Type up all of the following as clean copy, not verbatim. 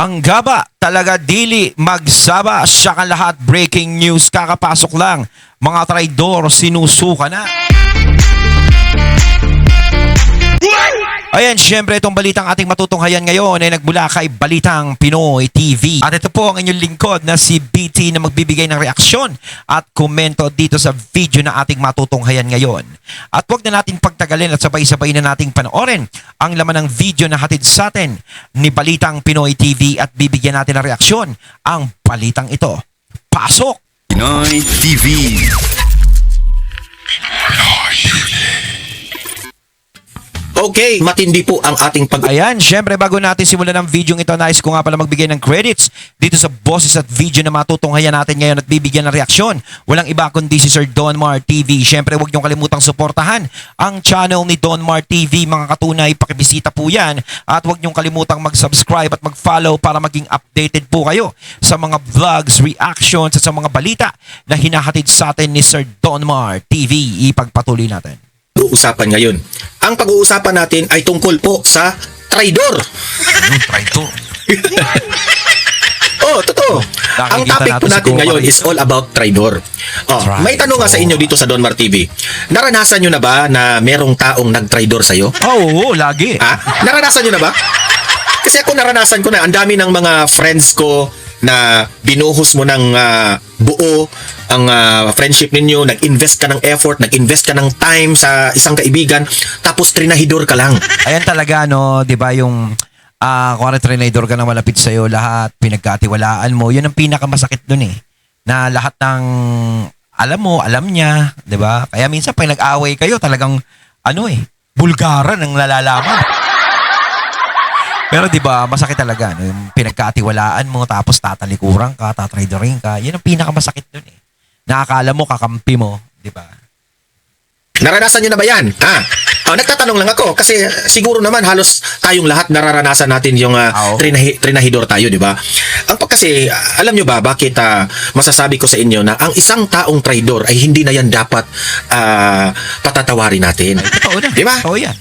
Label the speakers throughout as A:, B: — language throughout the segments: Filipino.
A: Ang gaba talaga dili magsaba siya ka lahat. Breaking news kakapasok lang. Mga traidor sinusuka na. Ayan, syempre itong balitang ating matutunghayan ngayon ay nagmula kay Balitang Pinoy TV. At ito po ang inyong lingkod na si BT na magbibigay ng reaksyon at komento dito sa video na ating matutunghayan ngayon. At huwag na natin pagtagalin at sabay-sabay na nating panoorin ang laman ng video na hatid sa atin ni Balitang Pinoy TV at bibigyan natin ng reaksyon ang balitang ito. Pasok!
B: Pinoy TV.
C: Okay, matindi po ang ating
A: Ayan, syempre bago natin simulan ang video ito, nais ko nga pala magbigay ng credits dito sa boses at video na matutunghayan natin ngayon at bibigyan ng reaksyon. Walang iba kundi si Sir Don Mar TV. Syempre huwag niyong kalimutang suportahan ang channel ni Don Mar TV. Mga katunay, pakibisita po yan. At huwag niyong kalimutang mag-subscribe at mag-follow para maging updated po kayo sa mga vlogs, reactions at sa mga balita na hinahatid sa atin ni Sir Don Mar TV. Ipagpatuloy natin.
C: pag-uusapan ngayon. Ang pag-uusapan natin ay tungkol po sa traidor.
A: Traidor.
C: Oh, totoo. Ang topic po natin ngayon is all about traidor. Oh, may tanong nga sa inyo dito sa Don Mar TV. Naranasan nyo na ba na merong taong nag-traidor sa'yo?
A: Oo, lagi.
C: Naranasan nyo na ba? Kasi ako naranasan ko na. Ang dami ng mga friends ko na binuhos mo ng buo ang friendship ninyo, nag-invest ka ng effort, nag-invest ka ng time sa isang kaibigan, tapos trinahidor ka lang.
A: Ayan talaga, no, 'di ba, yung kung trinidor ka na malapit sa iyo, lahat pinagkatiwalaan mo. 'Yun ang pinakamasakit doon na lahat ng alam mo, alam niya, 'di ba? Kaya minsan pag nag-away kayo, talagang bulgaran ang nalalaman. Pero 'di ba, masakit talaga, no? Yung pinagkatiwalaan mo tapos tatalikuran ka, tatridoring ka. 'Yun ang pinakamasakit doon Nakakala mo kakampi mo, 'di ba?
C: Naranasan nyo na ba yan? Nagtatanong lang ako kasi siguro naman halos tayong lahat nararanasan natin yung trinahidor tayo, di ba? Kasi alam nyo ba bakit masasabi ko sa inyo na ang isang taong traidor ay hindi na yan dapat patatawarin natin?
A: Totoo na.
C: Di ba?
A: Totoo yan.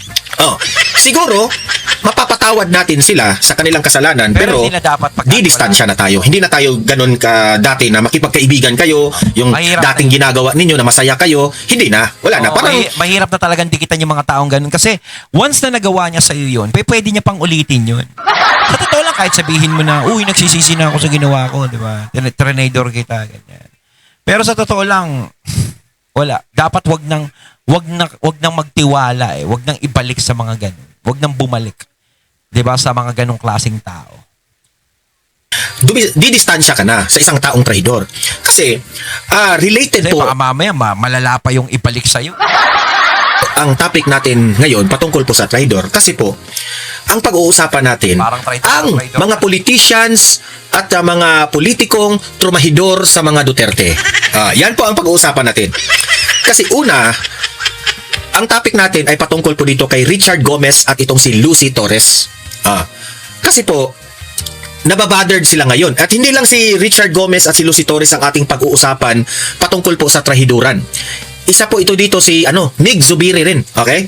C: Siguro mapapatawad natin sila sa kanilang kasalanan pero
A: hindi na dapat
C: didistansya na tayo. Hindi na tayo ganun ka dati na makipagkaibigan kayo, yung dating ginagawa ninyo na masaya kayo, hindi na. Wala na. Parang
A: mahirap na talagang dikitan yung mga taong ganun kasi once na nagawa niya sa iyo yun, pwede niya pang ulitin yun. Sa totoo lang, kahit sabihin mo na, uy, nagsisisi na ako sa ginawa ko, di ba? Trinidor kita, ganyan. Pero sa totoo lang, wala. Dapat wag nang magtiwala Wag nang ibalik sa mga ganun. Wag nang bumalik. 'Di ba, sa mga ganung klaseng tao.
C: Didistansya ka na sa isang taong traidor. Kasi related
A: kasi
C: po.
A: Baka mamaya malala pa yung ibalik sa iyo.
C: Ang topic natin ngayon patungkol po sa traidor kasi po ang pag-uusapan natin ang mga politicians at mga politikong trumahidor sa mga Duterte. Yan po ang pag-uusapan natin. Kasi una, ang topic natin ay patungkol po dito kay Richard Gomez at itong si Lucy Torres. Kasi po, nababothered sila ngayon. At hindi lang si Richard Gomez at si Lucy Torres ang ating pag-uusapan patungkol po sa trahiduran. Isa po ito dito si Mig Zubiri rin. Okay?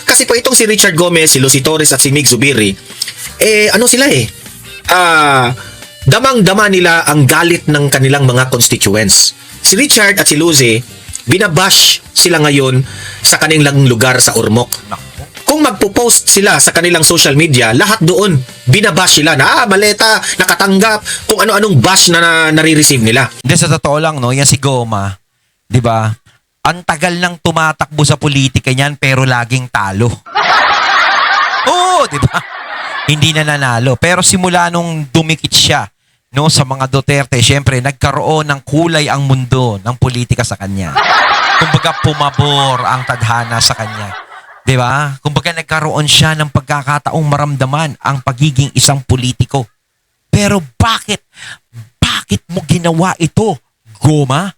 C: Kasi po itong si Richard Gomez, si Lucy Torres at si Mig Zubiri, sila damang-dama nila ang galit ng kanilang mga constituents. Si Richard at si Lucy, binabash sila ngayon sa kanilang lugar sa Ormoc. Kung magpo-post sila sa kanilang social media, lahat doon binabash sila na maleta, nakatanggap, kung ano-anong bash na nare-receive nila.
A: Hindi, sa totoo lang, no, yan si Goma, 'di ba? Ang tagal nang tumatakbo sa politika niyan pero laging talo. Oo, 'di ba? Hindi na nanalo. Pero simula nung dumikit siya sa mga Duterte, syempre nagkaroon ng kulay ang mundo ng politika sa kanya. Kumbaga pumabor ang tadhana sa kanya. 'Di ba? Kumbaga nagkaroon siya ng pagkakataong maramdaman ang pagiging isang politiko. Pero bakit mo ginawa ito, Goma?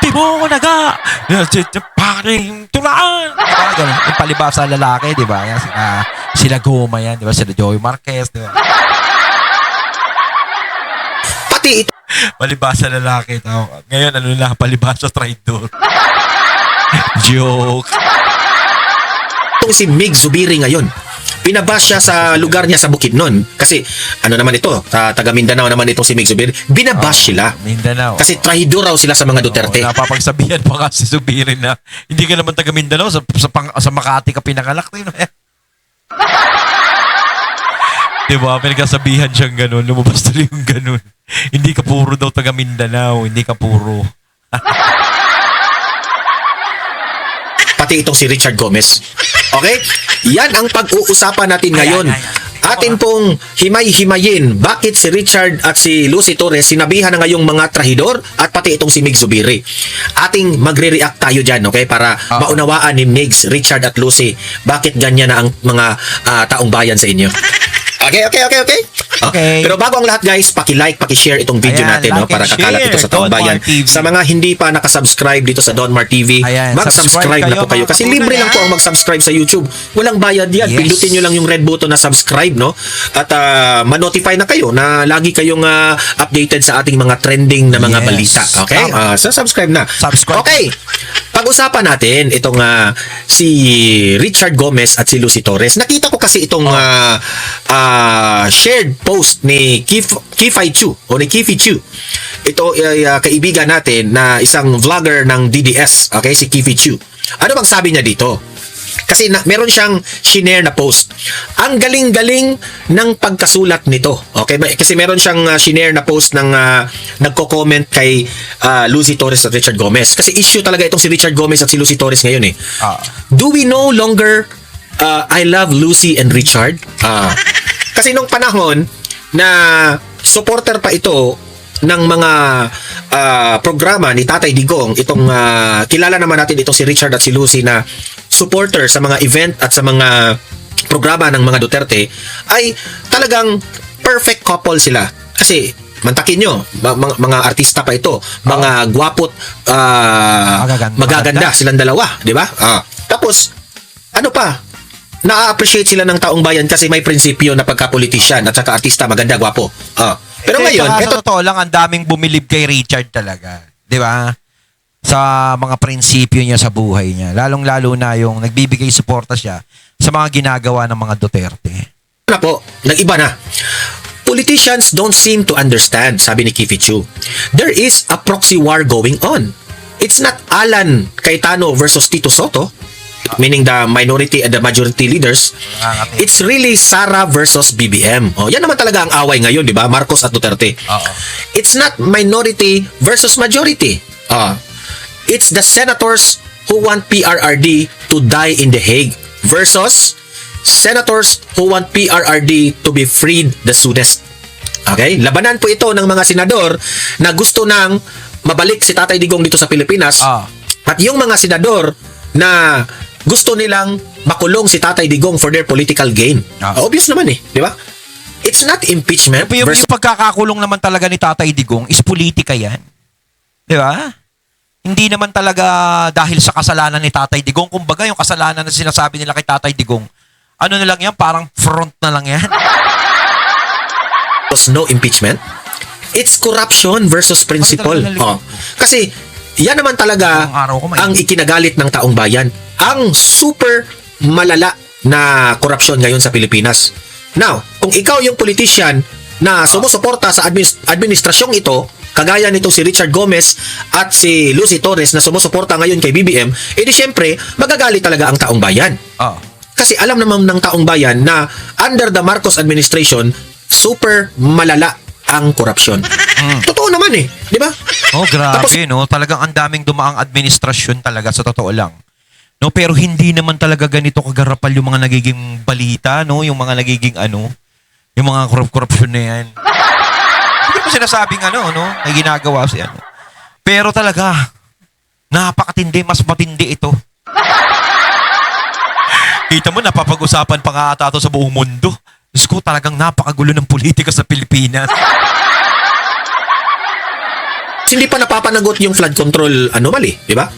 A: Di mo ko paring tulaan. Diba? Ganun. Yung palibasa lalaki, di ba? Sila Goma yan, di ba? Sila Joey Marquez, di ba?
C: Pati ito.
A: Palibasa lalaki. Ngayon, palibasa traidor. Joke.
C: Itong si Mig Zubiri ngayon, Pinabash siya sa lugar niya sa Bukidnon. Kasi, ano naman ito, taga Mindanao naman itong si Mig Zubiri. Binabash sila.
A: Mindanao.
C: Kasi trahidor raw sila sa mga Duterte.
A: Napapagsabihan pa kasi Zubiri na hindi ka naman taga Mindanao, sa Makati ka pinanganak. Diba? Pinagsasabihan siyang ganun. Lumabas tuloy yung ganun. Hindi ka puro daw taga Mindanao. Hindi ka puro.
C: Pati itong si Richard Gomez. Okay? Yan ang pag-uusapan natin ngayon. Atin pong himay-himayin bakit si Richard at si Lucy Torres sinabihan na ngayong mga trahidor at pati itong si Mig Zubiri. Ating magre-react tayo dyan, okay? Para maunawaan ni Migs, Richard at Lucy bakit ganyan na ang mga taong bayan sa inyo. Okay. Pero bago ang lahat guys, paki-like, paki-share itong video natin
A: like
C: para
A: and
C: kakalat
A: share.
C: ito sa taong bayan.
A: Donmar TV.
C: Sa mga hindi pa nakasubscribe dito sa Donmar TV,
A: Ayan,
C: mag-subscribe na po kayo.
A: mga
C: Kasi
A: kapunan,
C: libre lang po ang mag-subscribe sa YouTube. Walang bayad yan.
A: Yes.
C: Pindutin nyo lang yung red button na subscribe, no? At ma-notify na kayo na lagi kayong updated sa ating mga trending na mga
A: Yes.
C: balita. Okay? So subscribe na.
A: Subscribe.
C: Okay. Pag-usapan natin itong si Richard Gomez at si Lucy Torres. Nakita ko kasi itong shared post ni Kifay Chu o ni Kifi Chu. Ito ay kaibigan natin na isang vlogger ng DDS, okay, si Kifi Chu. Ano bang sabi niya dito? Kasi meron siyang shinare na post. Ang galing-galing ng pagkasulat nito. Okay? Kasi meron siyang shinare na post ng nagko-comment kay Lucy Torres at Richard Gomez. Kasi issue talaga itong si Richard Gomez at si Lucy Torres ngayon eh. Do we no longer I love Lucy and Richard? Kasi nung panahon na supporter pa ito ng mga programa ni Tatay Digong, itong kilala naman natin itong si Richard at si Lucy na supporter sa mga event at sa mga programa ng mga Duterte, ay talagang perfect couple sila. Kasi mantakin nyo, mga artista pa ito, mga gwapot, magaganda silang dalawa, di ba? Tapos, ano pa? Na-appreciate sila ng taong bayan kasi may prinsipyo na pagka-politician at saka artista, maganda, gwapo. Pero ngayon,
A: sa totoo lang, ang daming bumilib kay Richard talaga. Di ba? Sa mga prinsipyo niya sa buhay niya. Lalong-lalo na yung nagbibigay suporta siya sa mga ginagawa ng mga Duterte.
C: Na po, nag-iba na. Politicians don't seem to understand, sabi ni Kifi Chu. There is a proxy war going on. It's not Alan Cayetano versus Tito Soto, meaning the minority and the majority leaders. It's really Sara versus BBM. Yan naman talaga ang away ngayon, di ba? Marcos at Duterte. It's not minority versus majority. It's the senators who want PRRD to die in The Hague versus senators who want PRRD to be freed the soonest. Okay? Labanan po ito ng mga senador na gusto nang mabalik si Tatay Digong dito sa Pilipinas at yung mga senador na gusto nilang makulong si Tatay Digong for their political gain. Obvious naman eh, di ba? It's not impeachment.
A: Yung pagkakakulong naman talaga ni Tatay Digong is politika yan. Di ba? Hindi naman talaga dahil sa kasalanan ni Tatay Digong. Kumbaga, yung kasalanan na sinasabi nila kay Tatay Digong, ano na lang yan? Parang front na lang yan.
C: No impeachment. It's corruption versus principle. Kasi, yan naman talaga ang ikinagalit ng taong bayan. Ang super malala na korupsyon ngayon sa Pilipinas. Now, kung ikaw yung politician na sumusuporta sa administrasyong ito, kagaya nitong si Richard Gomez at si Lucy Torres na sumusuporta ngayon kay BBM, edi syempre, magagalit talaga ang taong bayan. Kasi alam naman ng taong bayan na under the Marcos administration, super malala ang korupsyon. Totoo naman eh, di ba?
A: Grabe, no? Talagang ang daming dumaang administrasyon talaga sa totoo lang. No, pero hindi naman talaga ganito kagarapal yung mga nagiging balita, no? Yung mga nagiging yung mga korupsyon na yan. Hindi ko sinasabing no? May ginagawa siya. Pero talaga, napakatindi, mas matindi ito. Kita mo, napapag-usapan pa nga ata ito sa buong mundo. Diyos ko, talagang napakagulo ng politika sa Pilipinas.
C: Hindi pa napapanagot yung flood control anomaly, di ba?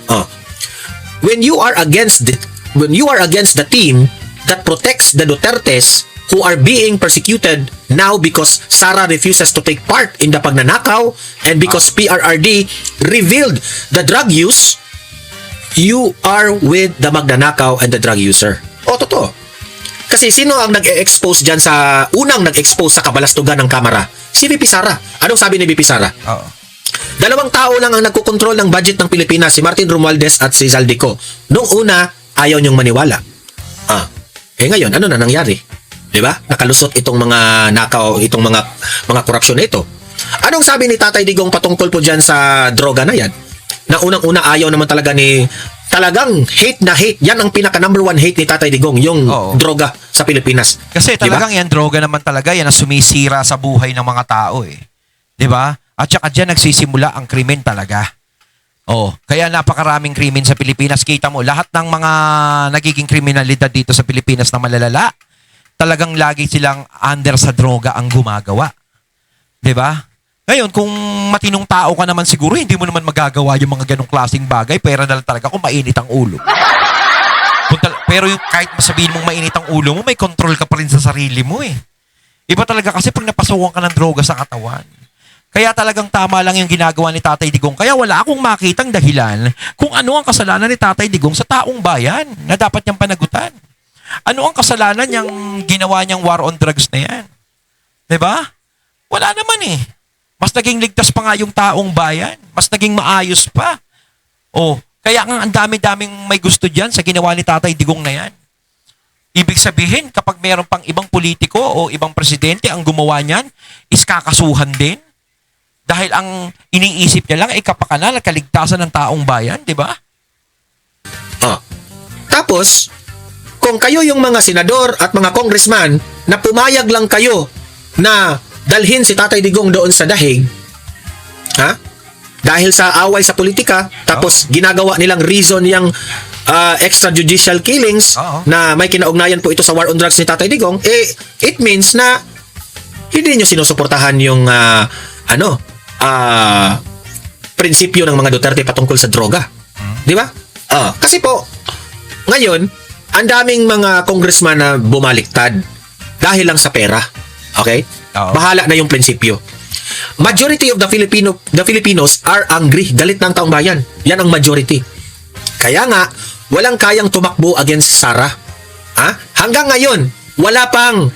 C: When you are against the team that protects the Dutertes who are being persecuted now because Sara refuses to take part in the pagnanakaw and because PRRD revealed the drug use, you are with the magnanakaw and the drug user. Totoo. Kasi sino ang nag-expose dyan unang nag-expose sa kabalastugan ng Kamara? Si VP Sara. Anong sabi ni VP Sara?
A: Oo.
C: Dalawang tao lang ang nagkokontrol ng budget ng Pilipinas, si Martin Romualdez at si Zaldico. Noong una, ayaw niyong maniwala. Ngayon, ano na nangyari? 'Di ba? Nakalusot itong mga nakaw, itong mga korupsyon na ito. Anong sabi ni Tatay Digong patungkol po diyan sa droga na 'yan? Na unang-una ayaw naman talaga talagang hate na hate. Yan ang pinaka number one hate ni Tatay Digong, yung droga sa Pilipinas.
A: Kasi talagang yan, droga naman talaga, yan ang sumisira sa buhay ng mga tao eh. 'Di ba? At saka dyan nagsisimula ang krimen talaga. Kaya napakaraming krimen sa Pilipinas. Kita mo, lahat ng mga nagiging kriminalidad dito sa Pilipinas na malalala, talagang lagi silang under sa droga ang gumagawa. 'Di ba? Ngayon, kung matinong tao ka naman siguro, hindi mo naman magagawa yung mga ganong klaseng bagay. Pera na lang talaga kung mainit ang ulo. Pero yung kahit masabihin mong mainit ang ulo mo, may control ka pa rin sa sarili mo eh. Iba talaga kasi pag napasawan ka ng droga sa katawan. Kaya talagang tama lang yung ginagawa ni Tatay Digong. Kaya wala akong makitang dahilan kung ano ang kasalanan ni Tatay Digong sa taong bayan na dapat niyang panagutan. Ano ang kasalanan niyang ginawa niyang war on drugs na yan? 'Di ba? Wala naman eh. Mas naging ligtas pa nga yung taong bayan. Mas naging maayos pa. Kaya nga ang dami-daming may gusto diyan sa ginawa ni Tatay Digong na yan. Ibig sabihin, kapag meron pang ibang politiko o ibang presidente ang gumawa niyan, is kakasuhan din. Dahil ang iniisip niya lang ay kapakanan at kaligtasan ng taong bayan, di ba?
C: Tapos, kung kayo yung mga senador at mga congressman na pumayag lang kayo na dalhin si Tatay Digong doon sa dahig, dahil sa away sa politika, tapos ginagawa nilang reason yung extrajudicial killings na may kinaugnayan po ito sa war on drugs ni Tatay Digong, it means na hindi nyo sinusuportahan yung prinsipyo ng mga Duterte patungkol sa droga. Di ba? Kasi po, ngayon, ang daming mga congressman na bumaliktad dahil lang sa pera. Okay? Bahala na yung prinsipyo. Majority of the Filipinos are angry. Galit ng taong bayan. Yan ang majority. Kaya nga, walang kayang tumakbo against Sara. Hanggang ngayon, wala pang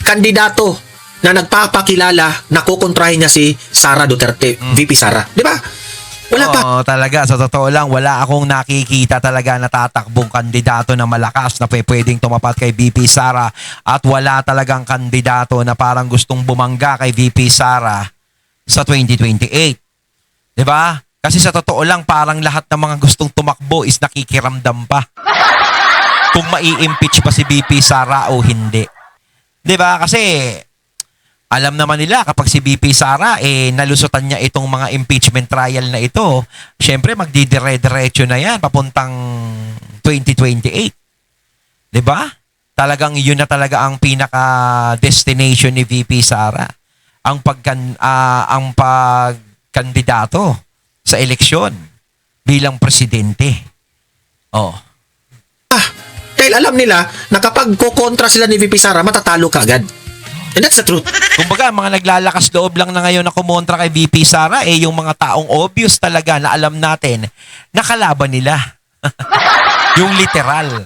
C: kandidato na nagpapakilala na kukontrahin niya si Sara Duterte, VP Sara. Di ba? Wala pa.
A: Talaga, sa totoo lang, wala akong nakikita talaga na tatakbong kandidato na malakas na pwedeng tumapat kay VP Sara at wala talagang kandidato na parang gustong bumangga kay VP Sara sa 2028. Di ba? Kasi sa totoo lang, parang lahat ng mga gustong tumakbo is nakikiramdam pa kung mai-impeach pa si VP Sara o hindi. Di ba? Kasi alam naman nila kapag si VP Sara nalusutan niya itong mga impeachment trial na ito, syempre magdidire-diretso na yan papuntang 2028. 'Di ba? Talagang yun na talaga ang pinaka destination ni VP Sara. Ang pagkandidato sa eleksyon bilang presidente.
C: Dahil alam nila na kapag kukontra sila ni VP Sara, matatalo ka agad. And that's the truth.
A: Kumbaga, mga naglalakas loob lang na ngayon na kumontra kay VP Sara, yung mga taong obvious talaga na alam natin na kalaban nila. Yung literal.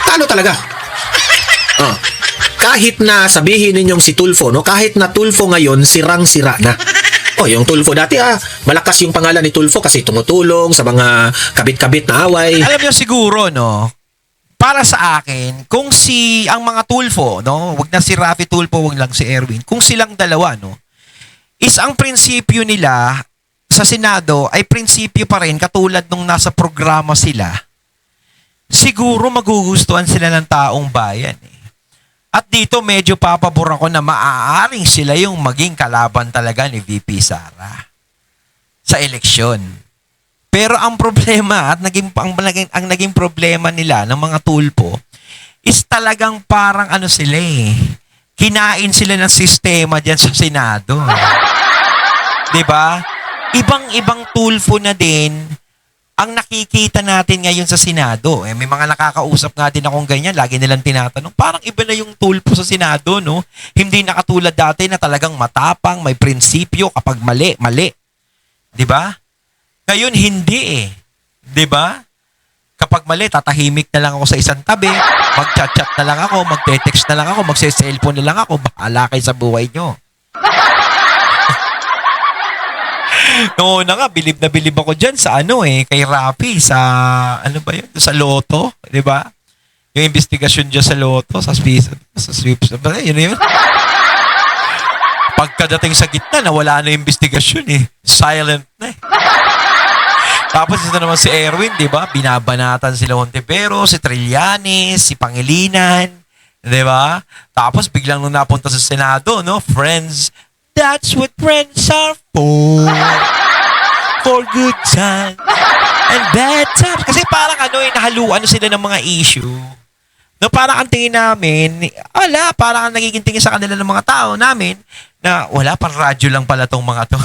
C: Talo talaga. Kahit na sabihin ninyong si Tulfo, no? Kahit na Tulfo ngayon, sirang-sira na. Yung Tulfo dati, malakas yung pangalan ni Tulfo kasi tumutulong sa mga kabit-kabit na away.
A: Alam niyo siguro, no? Para sa akin, kung ang mga Tulfo, no, wag na si Raffy Tulfo, wag lang si Erwin, kung silang dalawa, no, is ang prinsipyo nila sa Senado ay prinsipyo pa rin katulad nung nasa programa sila, siguro magugustuhan sila ng taong bayan. At dito medyo papabor ako na maaaring sila yung maging kalaban talaga ni VP Sara sa eleksyon. Pero ang problema at ang naging problema nila ng mga Tulfo is talagang parang sila kinain sila ng sistema diyan sa Senado. 'Di ba? Ibang Tulfo na din ang nakikita natin ngayon sa Senado. May mga nakakausap nga din akong ganyan, lagi nilang tinatanong, parang iba na yung Tulfo sa Senado, no? Hindi na katulad dati na talagang matapang, may prinsipyo, kapag mali. 'Di ba? Ngayon, hindi 'Di ba? Kapag mali, tatahimik na lang ako sa isang tabi, Mag-chat-chat na lang ako, magte-text na lang ako, magse-cellphone na lang ako, bahala kayo sa buhay nyo. Noong una nga, bilib na bilib ako dyan sa kay Rafi, sa, ano ba yun, sa Lotto, di ba? Yung investigasyon dyan sa Lotto, sa sweeps, yun. Pagkadating sa gitna, nawala na yung investigasyon Silent na Tapos ito naman si Erwin, di ba? Binabanatan sila Hontivero, si Trillanes, si Pangilinan, di ba? Tapos biglang nung napunta sa Senado, no? Friends, that's what friends are for. For good times and bad times. Kasi parang nahaluan sila ng mga issue. No, parang ang tingin namin, parang ang nagiging tingin sa kanila ng mga tao namin, na wala, pang radyo lang pala tong mga to.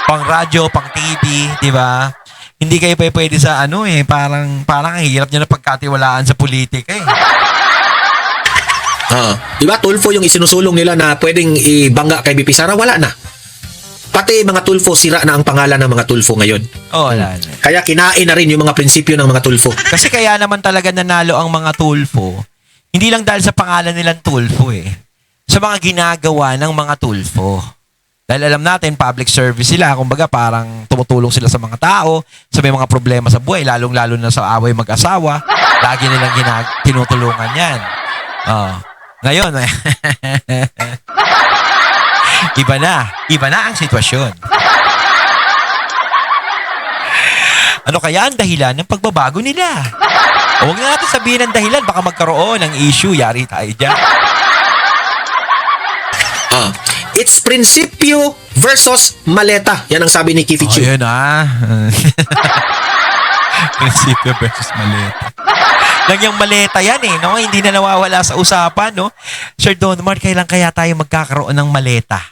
A: Pang radyo, pang TV, di ba? Hindi kayo pwede sa parang ang hirap niya na pagkatiwalaan sa politika
C: Di ba, Tulfo yung isinusulong nila na pwedeng ibangga kay BP Sara, wala na. Pati mga Tulfo, sira na ang pangalan ng mga Tulfo ngayon.
A: Wala na.
C: Kaya kinain na rin yung mga prinsipyo ng mga Tulfo.
A: Kasi kaya naman talaga nanalo ang mga Tulfo, hindi lang dahil sa pangalan nilang Tulfo sa mga ginagawa ng mga Tulfo. Dahil alam natin, public service sila. Kumbaga, parang tumutulong sila sa mga tao, sa may mga problema sa buhay, lalong-lalo na sa away mag-asawa. Lagi nilang tinutulungan yan. Ngayon, iba na ang sitwasyon. Ano kaya ang dahilan ng pagbabago nila? Huwag na natin sabihin ang dahilan, baka magkaroon ng issue, yari tayo dyan.
C: It's prinsipyo versus maleta. Yan ang sabi ni Kifichu.
A: Yun prinsipyo versus maleta. Lang yung maleta yan no? Hindi na nawawala sa usapan, no? Sir Don Mark, kailan kaya tayo magkakaroon ng maleta?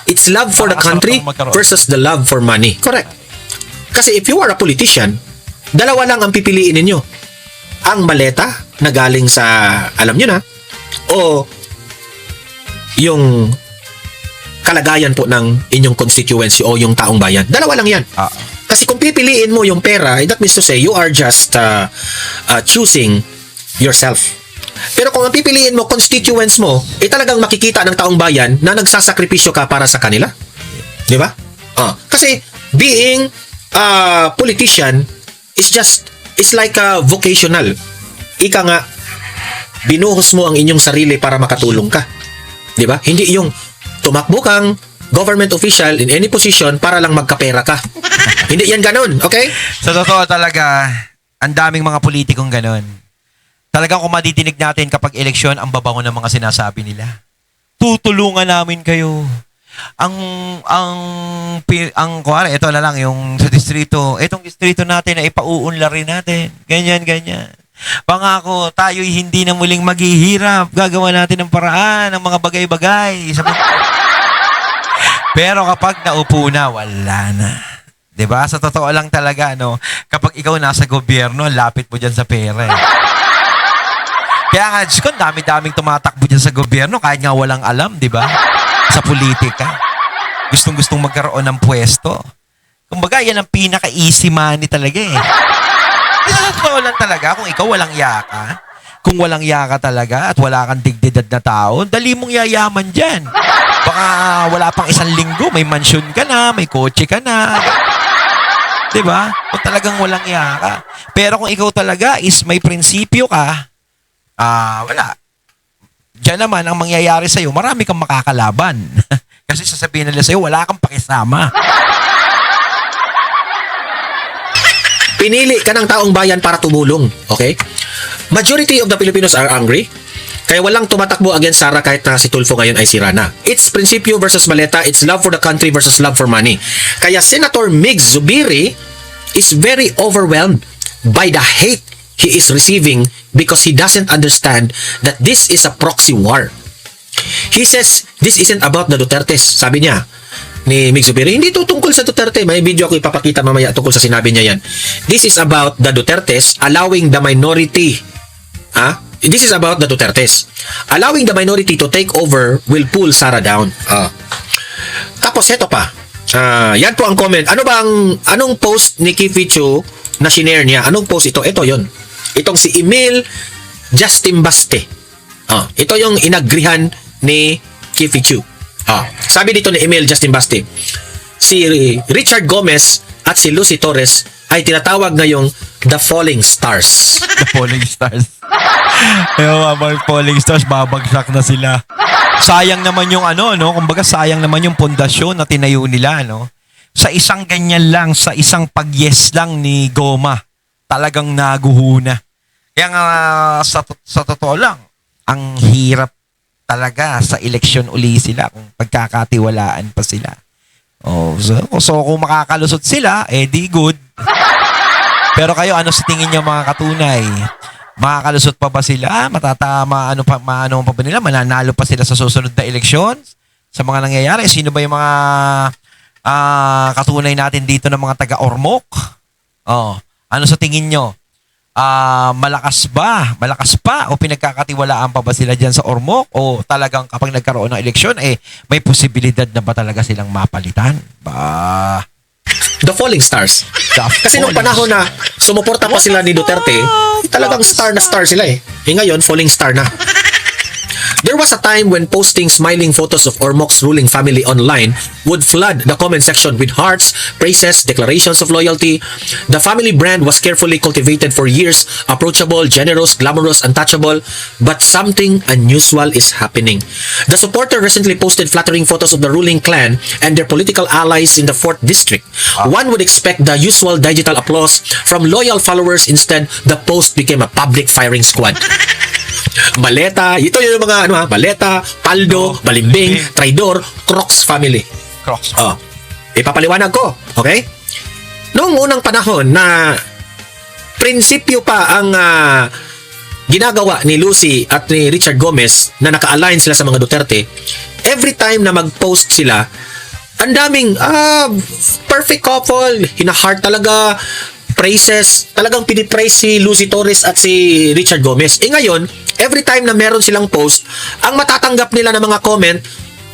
C: It's love for the country versus the love for money. Correct. Kasi if you are a politician, dalawa lang ang pipiliin ninyo. Ang maleta na galing sa, alam nyo na, o yung kalagayan po ng inyong constituency o yung taong bayan. Dalawa lang yan. Kasi kung pipiliin mo yung pera, that means to say you are just choosing yourself. Pero kung ang pipiliin mo, constituents mo, talagang makikita ng taong bayan na nagsasakripisyo ka para sa kanila. Di ba? Kasi being a politician is like a vocational. Ika nga, binuhos mo ang inyong sarili para makatulong ka. Di ba? Hindi yung tumakbo kang government official in any position para lang magkapera ka. Hindi yan ganun, okay?
A: Sa totoo talaga, ang daming mga politikong ganun. Talagang kung madidinig natin kapag eleksyon, ang babango ng mga sinasabi nila. Tutulungan namin kayo. Kuwari, ito na lang, yung sa distrito, itong distrito natin na ipauunlarin natin. Ganyan. Pangako, tayo'y hindi na muling maghihirap. Gagawa natin ng paraan, ng mga bagay-bagay. Pero kapag naupo na, wala na. 'Di ba? Sa totoo lang talaga, kapag ikaw nasa gobyerno, lapit mo dyan sa pera. Kaya nga, Diyos ko, dami-daming tumatakbo dyan sa gobyerno, kahit nga walang alam, 'di ba? Sa politika. Gustong-gustong magkaroon ng pwesto. Kumbaga, yan ang pinaka-easy money talaga Sa totoo lang talaga, kung ikaw walang yaka, kung walang yaka talaga at wala kang digdidad na tao, dali mong yayaman dyan. Baka wala pang isang linggo, may mansyon ka na, may kotse ka na. Diba? Kung talagang walang yaka. Pero kung ikaw talaga is may prinsipyo ka, wala. Diyan naman, ang mangyayari sa'yo, marami kang makakalaban. Kasi sasabihin nila sa'yo, wala kang pakisama.
C: Pinili ka ng taong bayan para tumulong. Okay? Majority of the Filipinos are angry. Kaya walang tumatakbo against Sara kahit na si Tulfo ngayon ay si Rana. It's prinsipyo versus maleta. It's love for the country versus love for money. Kaya Senator Migs Zubiri is very overwhelmed by the hate he is receiving because he doesn't understand that this is a proxy war. He says, this isn't about the Dutertes. Sabi niya, ni Migs Zubiri, hindi ito tungkol sa Duterte. May video ako ipapakita mamaya tungkol sa sinabi niya yan. This is about the Dutertes allowing the minority. This is about the Dutertes. Allowing the minority to take over will pull Sara down. Tapos ito pa. Yan po ang comment. Anong post ni Kifichu na shinare niya. Anong post ito? Ito yon. Itong si Emil Justimbaste. Ito yung inagrihan ni Kifi Chu. Sabi dito ni Emil Justimbaste, si Richard Gomez at si Lucy Torres ay tinatawag ngayong The Falling Stars.
A: The Falling Stars. Yung mga Falling Stars, babagsak na sila. Sayang naman yung kumbaga sayang naman yung pundasyon na tinayo nila, Sa isang ganyan lang, sa isang pag-yes lang ni Goma, talagang naguhuna. Kaya nga, sa totoo lang, ang hirap talaga sa eleksyon uli sila kung pagkakatiwalaan pa sila. So kung makakalusot sila, di good. Pero kayo, ano sa tingin niyo mga katunay? Makakalusot pa ba sila? Matatama, maano pa ba nila? Mananalo pa sila sa susunod na eleksyon? Sa mga nangyayari, sino ba yung mga katunay natin dito ng mga taga-Ormoc? Ano sa tingin nyo? Malakas pa o pinagkakatiwalaan pa ba sila dyan sa Ormoc? O talagang kapag nagkaroon ng eleksyon, may posibilidad na ba talaga silang mapalitan?
C: The Falling Stars. Kasi nung panahon na sumuporta pa sila ni Duterte, talagang star na star sila ngayon, falling star na. There was a time when posting smiling photos of Ormoc's ruling family online would flood the comment section with hearts, praises, declarations of loyalty. The family brand was carefully cultivated for years, approachable, generous, glamorous, untouchable, but something unusual is happening. The supporter recently posted flattering photos of the ruling clan and their political allies in the 4th district. One would expect the usual digital applause from loyal followers. Instead, the post became a public firing squad. Maleta, ito yung mga Maleta, Paldo, Balimbing, Traidor, Crocs family.
A: Crocs.
C: Ipapaliwanag ko, okay? Noong unang panahon na prinsipyo pa ang ginagawa ni Lucy at ni Richard Gomez na naka-align sila sa mga Duterte, every time na mag-post sila, ang daming perfect couple, hina-heart talaga, praises, talagang pinipraise si Lucy Torres at si Richard Gomez. Ngayon, every time na meron silang post, ang matatanggap nila ng mga comment,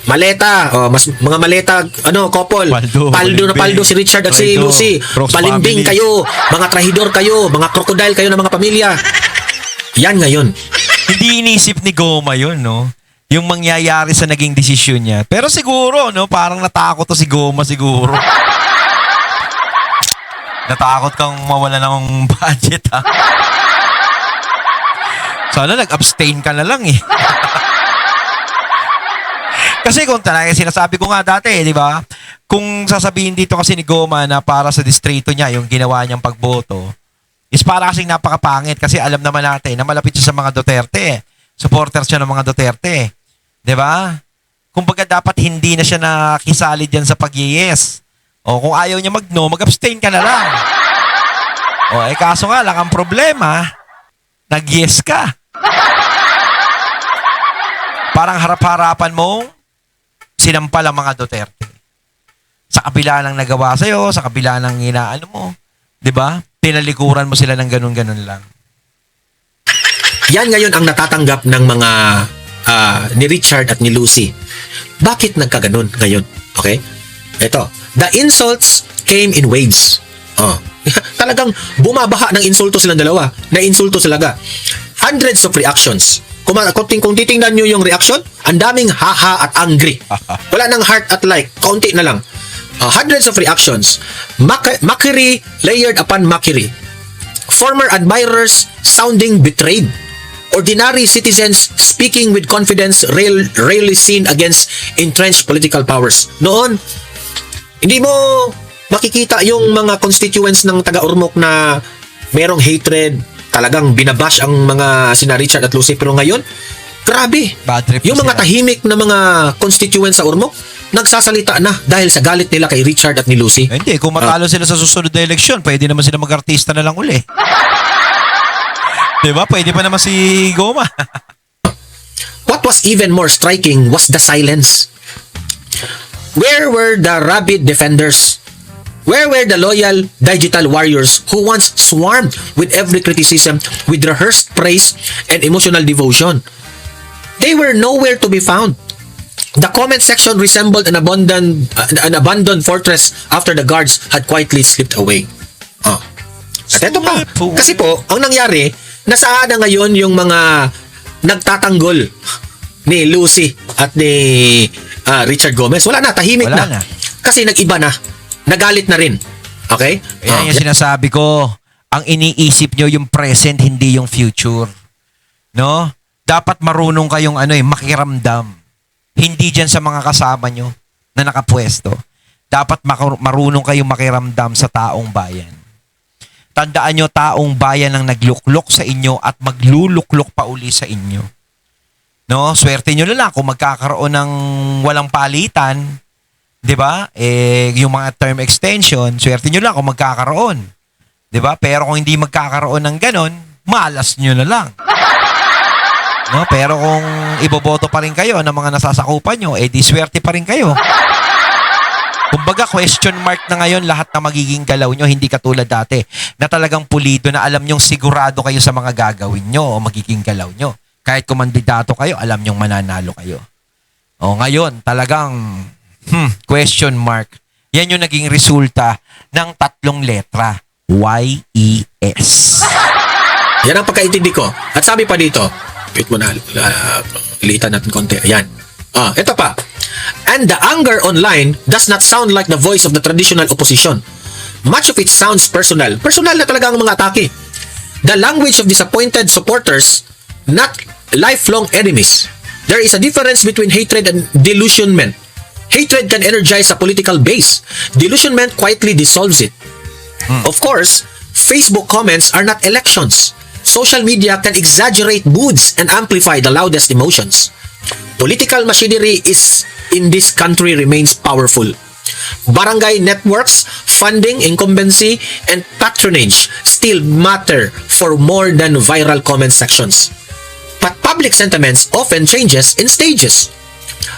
C: maleta, mga maleta, couple, paldo si Richard at si Lucy, balimbing kayo, mga trahidor kayo, mga crocodile kayo ng mga pamilya. Yan ngayon.
A: Hindi inisip ni Goma yun, yung mangyayari sa naging desisyon niya. Pero siguro, parang natakot to si Goma siguro. Natakot kang mawala ng budget, ha? Sana nag-abstain ka na lang, Kasi kung talaga sinasabi ko nga dati, di ba? Kung sasabihin dito kasi ni Goma na para sa distrito niya, yung ginawa niyang pagboto, is para kasing napakapangit kasi alam naman natin na malapit siya sa mga Duterte. Supporter siya ng mga Duterte. Di ba? Kumbaga dapat hindi na siya nakisali dyan sa pag-yes. O kung ayaw niya mag-no, mag-abstain ka na lang. Kaso nga lang, ang problema, nag-yes ka. Parang harap-harapan mong sinampal ang mga Duterte. Sa kabila ng nagawa sa'yo, sa kabila ng inaano mo, di ba? Tinalikuran mo sila ng ganun-ganun lang.
C: Yan ngayon ang natatanggap ng mga ni Richard at ni Lucy. Bakit nagkaganon ngayon? Okay? Ito. The insults came in waves. Talagang bumabaha ng insulto silang dalawa. Na-insulto talaga. Hundreds of reactions. Kung titingnan nyo yung reaction, ang daming haha at angry. Wala nang heart at like. Kaunti na lang. Hundreds of reactions. Mockery layered upon mockery. Former admirers sounding betrayed. Ordinary citizens speaking with confidence rarely seen against entrenched political powers. Noon, hindi mo makikita yung mga constituents ng taga-Ormoc na merong hatred, talagang binabash ang mga sina Richard at Lucy. Pero ngayon, grabe. Yung mga tahimik na mga constituents sa Ormoc, nagsasalita na dahil sa galit nila kay Richard at ni Lucy.
A: Hindi, kung matalo sila sa susunod na eleksyon, pwede naman sila mag-artista na lang uli. Diba? Pwede pa naman si Goma.
C: What was even more striking was the silence. Where were the rabid defenders? Where were the loyal digital warriors who once swarmed with every criticism with rehearsed praise and emotional devotion? They were nowhere to be found. The comment section resembled an abandoned fortress after the guards had quietly slipped away. Ito pa. Kasi po, ang nangyari, nasaan na ngayon yung mga nagtatanggol ni Lucy at ni Richard Gomez? Wala na, tahimik
A: Wala
C: na.
A: na.
C: Kasi nag-iba na. Nagalit na rin. Okay?
A: Yan yung sinasabi ko. Ang iniisip nyo yung present, hindi yung future. No? Dapat marunong kayong makiramdam. Hindi dyan sa mga kasama nyo na nakapwesto. Dapat marunong kayong makiramdam sa taong bayan. Tandaan nyo, taong bayan ang nagluklok sa inyo at magluluklok pa uli sa inyo. No? Swerte nyo na lang kung magkakaroon ng walang palitan, 'di ba? Yung mga term extension, swerte nyo lang kung magkakaroon. 'Di ba? Pero kung hindi magkakaroon ng ganon, malas nyo na lang. No, pero kung iboboto pa rin kayo ng mga nasasakupan nyo, di swerte pa rin kayo. Kumbaga, question mark na ngayon lahat na magiging galaw nyo, hindi katulad dati na talagang pulido na alam nyong sigurado kayo sa mga gagawin nyo o magiging galaw nyo. Kahit kumandidato kayo, alam nyong mananalo kayo. O ngayon, talagang question mark. Yan yung naging resulta ng 3 letra. Y-E-S.
C: Yan ang pagkaintindi ko. At sabi pa dito, wait mo na, litan natin konti. Ayan. Ito pa. And the anger online does not sound like the voice of the traditional opposition. Much of it sounds personal. Personal na talaga ang mga atake. The language of disappointed supporters, not lifelong enemies. There is a difference between hatred and delusionment. Hatred can energize a political base. Delusionment quietly dissolves it. Of course, Facebook comments are not elections. Social media can exaggerate moods and amplify the loudest emotions. Political machinery in this country remains powerful. Barangay networks, funding, incumbency, and patronage still matter for more than viral comment sections. But public sentiments often changes in stages.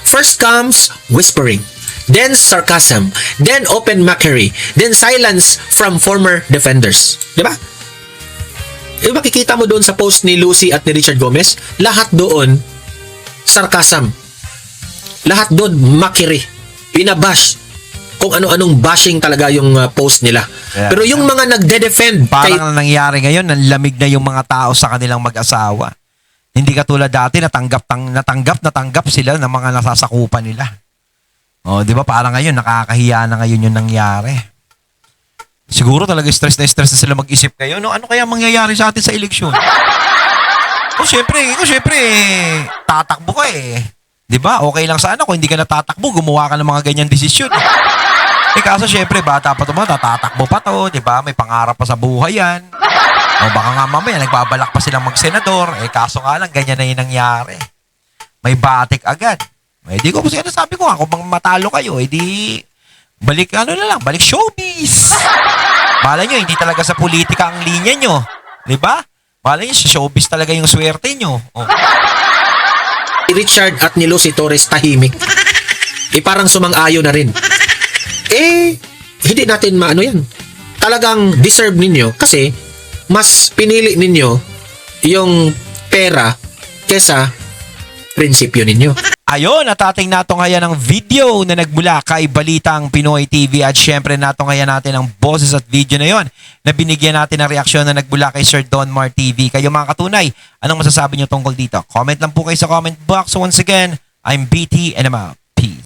C: First comes whispering, then sarcasm, then open mockery, then silence from former defenders. Diba? Makikita mo doon sa post ni Lucy at ni Richard Gomez, lahat doon sarcasm. Lahat doon mockery. Binabash. Kung ano-anong bashing talaga yung post nila.
A: Yeah.
C: Pero yung mga nagde-defend
A: parang nangyari ngayon, nanlamig na yung mga tao sa kanilang mag-asawa. Hindi katulad dati, natanggap sila ng mga nasasakupan nila. O, di ba? Parang ngayon, nakakahiya na ngayon yung nangyari. Siguro talaga stress na sila mag-isip kayo. No? Ano kaya mangyayari sa atin sa eleksyon? Kung syempre, tatakbo ka eh. Di ba? Okay lang sana kung hindi ka natatakbo, gumawa ka ng mga ganyan desisyon. Kaso syempre, bata pa ito mo, tatatakbo pa to, di ba? May pangarap pa sa buhay yan. O baka nga mamaya, nagbabalak pa silang mag-senador. Kaso nga lang, ganyan na yung nangyari. May batik agad. Di ko kasi sabi ko nga, kung matalo kayo, balik balik showbiz. Malay nyo, hindi talaga sa politika ang linya nyo. Di ba? Malay nyo, sa showbiz talaga yung swerte nyo.
C: Richard at ni Lucy Torres tahimik. Parang sumang-ayo na rin. Hindi natin maano yan. Talagang deserve ninyo kasi mas pinili ninyo yung pera kesa prinsipyo ninyo.
A: Ayun, natating nato ngayon ang video na nagmula kay Balitang Pinoy TV at syempre nato ngayon natin ang boses at video na yon na binigyan natin ng reaksyon na nagmula kay Sir Donmar TV. Kayo mga katunay, anong masasabi nyo tungkol dito? Comment lang po kayo sa comment box. So once again, I'm BT and I'm out.